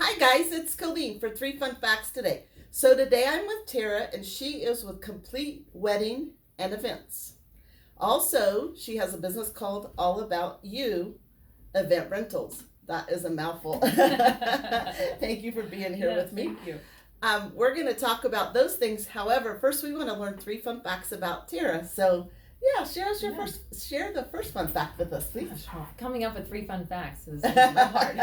Hi guys, it's Colleen for 3 Fun Facts today. So today I'm with Tara and she is with Complete Wedding and Events. Also, she has a business called All About You Event Rentals. That is a mouthful. Thank you for being here with me. Thank you. We're going to talk about those things. However, first we want to learn 3 fun facts about Tara. So yeah, share the first fun fact with us, please. Coming up with 3 fun facts is real hard.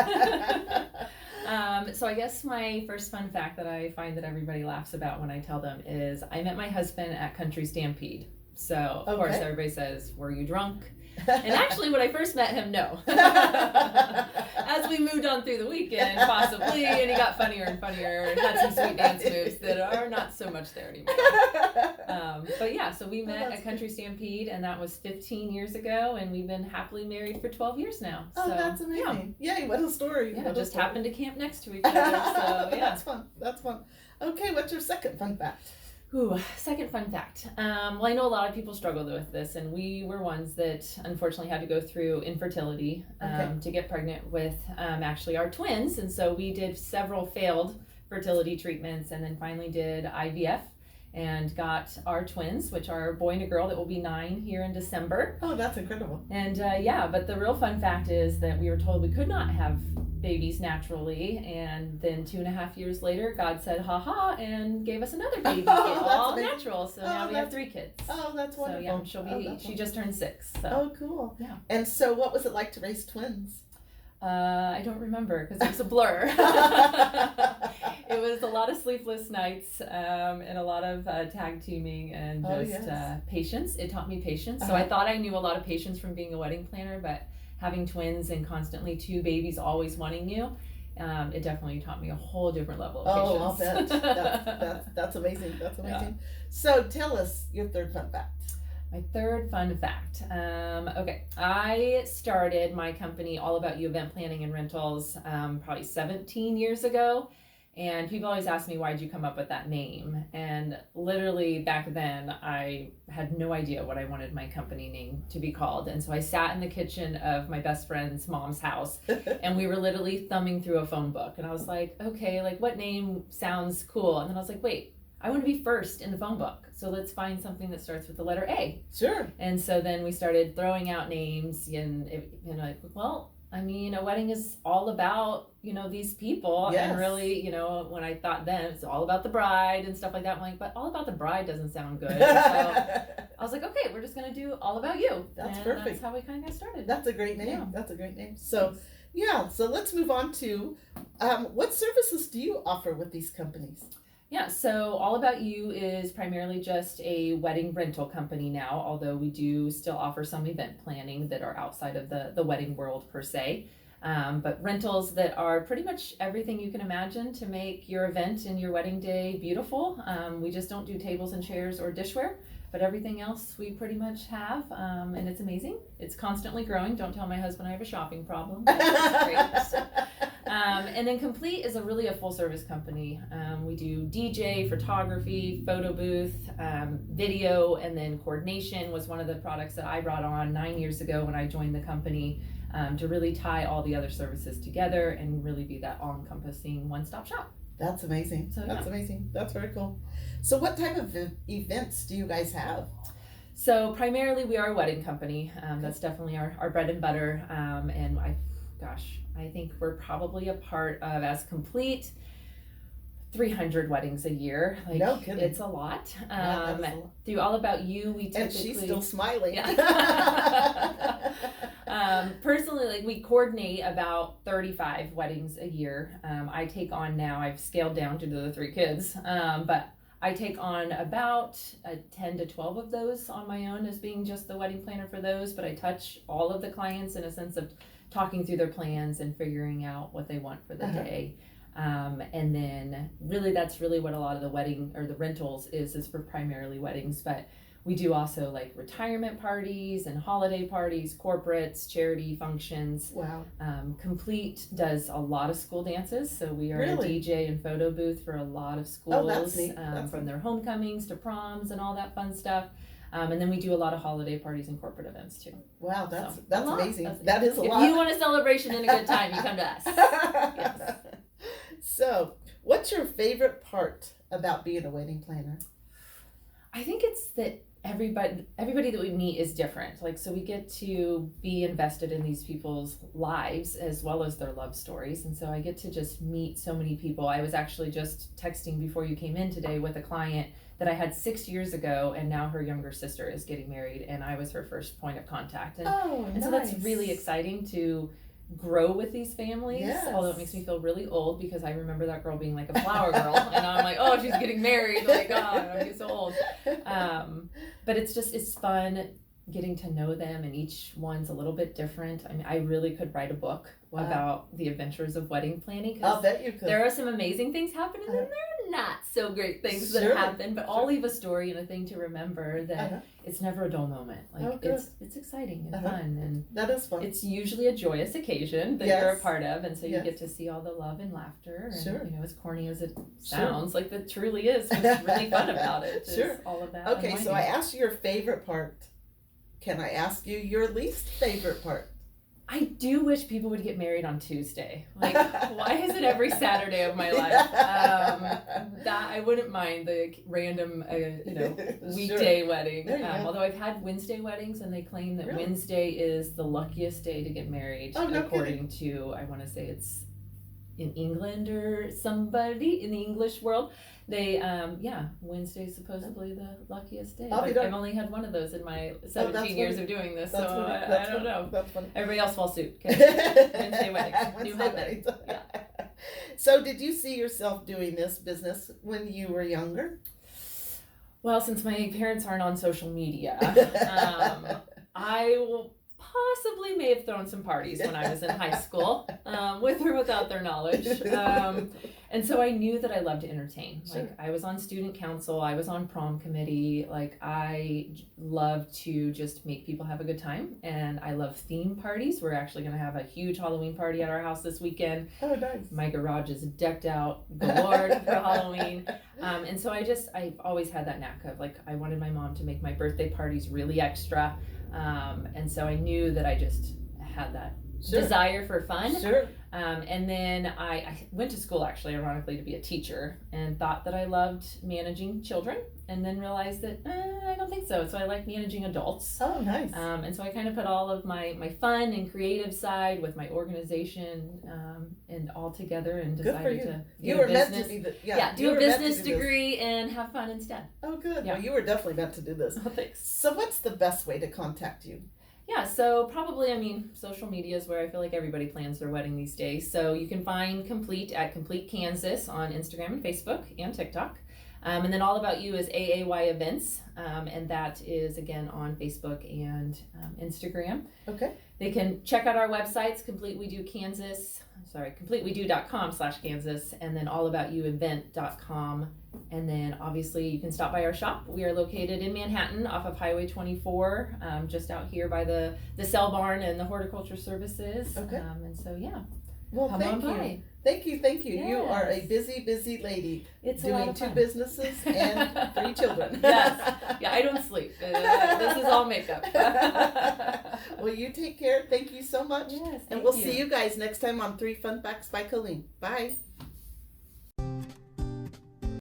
So I guess my first fun fact that I find that everybody laughs about when I tell them is I met my husband at Country Stampede. So of course everybody says, "Were you drunk?" And actually, when I first met him, no. As we moved on through the weekend, possibly, and he got funnier and funnier and had some sweet dance moves that are not so much there anymore. But yeah, so we met at Country Stampede, and that was 15 years ago, and we've been happily married for 12 years now. Oh, that's amazing. Yeah. Yay, what a story. Yeah, just happened to camp next to each other, so yeah. That's fun. Okay, what's your second fun fact? Ooh, second fun fact. Well, I know a lot of people struggle with this, and we were ones that unfortunately had to go through infertility to get pregnant with actually our twins. And so we did several failed fertility treatments and then finally did IVF and got our twins, which are a boy and a girl that will be 9 here in December. Oh, that's incredible. And but the real fun fact is that we were told we could not have babies naturally, and then 2.5 years later God said ha and gave us another baby. All natural. So now we have 3 kids. Oh, that's wonderful. So yeah, she just turned 6. So. Oh, cool. Yeah. And so what was it like to raise twins? I don't remember because it was a blur. It was a lot of sleepless nights and a lot of tag teaming and just patience. It taught me patience. So I thought I knew a lot of patience from being a wedding planner, but having twins and constantly 2 babies always wanting you, it definitely taught me a whole different level of patience. Oh, I'll bet. That's amazing. That's amazing. Yeah. So tell us your third fun fact. My third fun fact. Okay, I started my company All About You Event Planning and Rentals probably 17 years ago. And people always ask me, why'd you come up with that name? And literally back then, I had no idea what I wanted my company name to be called. And so I sat in the kitchen of my best friend's mom's house, and we were literally thumbing through a phone book. And I was like, okay, like what name sounds cool? And then I was like, wait, I want to be first in the phone book. So let's find something that starts with the letter A. Sure. And so then we started throwing out names, and a wedding is all about, these people. Yes. And really, when I thought then it's all about the bride and stuff like that, I'm like, but all about the bride doesn't sound good. So I was like, okay, we're just going to do All About You. That's perfect. That's how we kind of got started. That's a great name. Yeah. That's a great name. So, so let's move on to what services do you offer with these companies? Yeah, so All About You is primarily just a wedding rental company now, although we do still offer some event planning that are outside of the wedding world per se. But rentals that are pretty much everything you can imagine to make your event and your wedding day beautiful. We just don't do tables and chairs or dishware, but everything else we pretty much have, and it's amazing. It's constantly growing. Don't tell my husband I have a shopping problem. It's great. And then Complete is really a full service company. We do DJ, photography, photo booth, video, and then coordination was one of the products that I brought on 9 years ago when I joined the company to really tie all the other services together and really be that all-encompassing one-stop shop. That's amazing. That's amazing. That's very cool. So what type of events do you guys have? So primarily we are a wedding company. That's definitely our bread and butter. And I think we're probably a part of, as Complete, 300 weddings a year. No kidding. It's a lot. Through All About You, we typically... And she's still smiling. Yeah. Personally, we coordinate about 35 weddings a year. I take on now, I've scaled down due to the 3 kids, but I take on about 10 to 12 of those on my own as being just the wedding planner for those, but I touch all of the clients in a sense of talking through their plans and figuring out what they want for the day. And then really that's really what a lot of the wedding or the rentals is for primarily weddings, but we do also retirement parties and holiday parties, corporates, charity functions. Wow. Complete does a lot of school dances, so we are a DJ and photo booth for a lot of schools. Oh, that's neat. From their homecomings to proms and all that fun stuff. And then we do a lot of holiday parties and corporate events too. Wow, that's amazing. That is a lot. If you want a celebration and a good time, you come to us. Yes. So, what's your favorite part about being a wedding planner? I think it's that everybody that we meet is different. Like, so we get to be invested in these people's lives as well as their love stories. And so I get to just meet so many people. I was actually just texting before you came in today with a client that I had 6 years ago, and now her younger sister is getting married, and I was her first point of contact. And so that's really exciting to grow with these families. Yes. Although it makes me feel really old because I remember that girl being like a flower girl, and I'm like, oh, she's getting married. Like, God, I'm getting so old. But it's fun getting to know them, and each one's a little bit different. I mean, I really could write a book about the adventures of wedding planning. I'll bet you could. There are some amazing things happening, and there are not so great things that happen, but all leave a story and a thing to remember that it's never a dull moment. Like, it's exciting and fun, and that is fun. It's usually a joyous occasion that you're a part of, and so you get to see all the love and laughter, and you know, as corny as it sounds, like that truly is what's really fun about it. Is all of that. Okay, so I asked you your favorite part. Can I ask you your least favorite part? I do wish people would get married on Tuesday. Like, why is it every Saturday of my life? That I wouldn't mind the random, weekday wedding. Although I've had Wednesday weddings, and they claim that Wednesday is the luckiest day to get married, according to, I want to say it's in England or somebody in the English world. They, Wednesday is supposedly the luckiest day. I've only had one of those in my 17 years of doing this, so I don't know. That's funny. Everybody else falls suit. Wednesday weddings. New husband. Yeah. So did you see yourself doing this business when you were younger? Well, since my parents aren't on social media, I will possibly may have thrown some parties when I was in high school, with or without their knowledge. And so I knew that I loved to entertain. Like, I was on student council, I was on prom committee. Like, I love to just make people have a good time, and I love theme parties. We're actually going to have a huge Halloween party at our house this weekend. Oh, nice. My garage is decked out galore for Halloween. And so I've always had that knack of, like, I wanted my mom to make my birthday parties really extra. And so I knew that I just had that desire for fun. And then I went to school, actually, ironically, to be a teacher, and thought that I loved managing children, and then realized that I don't think so. So I like managing adults. Oh, nice. And so I kind of put all of my fun and creative side with my organization and all together, and decided to do a business. Do a business degree and have fun instead. Oh, good. Yeah. Well, you were definitely meant to do this. Oh, thanks. So what's the best way to contact you? Yeah, so probably, social media is where I feel like everybody plans their wedding these days. So you can find Complete at Complete Kansas on Instagram and Facebook and TikTok. And then All About You is AAY Events, and that is, again, on Facebook and Instagram. Okay. They can check out our websites, CompleteWeDo.com/Kansas, and then AllAboutYouEvent.com. And then, obviously, you can stop by our shop. We are located in Manhattan off of Highway 24, just out here by the Cell Barn and the Horticulture Services. Okay. And so, yeah. Well, thank you. Thank you. Yes. You are a busy lady. It's doing 2 businesses and 3 children. Yes. Yeah, I don't sleep. This is all makeup. Well, you take care. Thank you so much. Yes, and we'll see you guys next time on 3 Fun Facts by Colleen. Bye.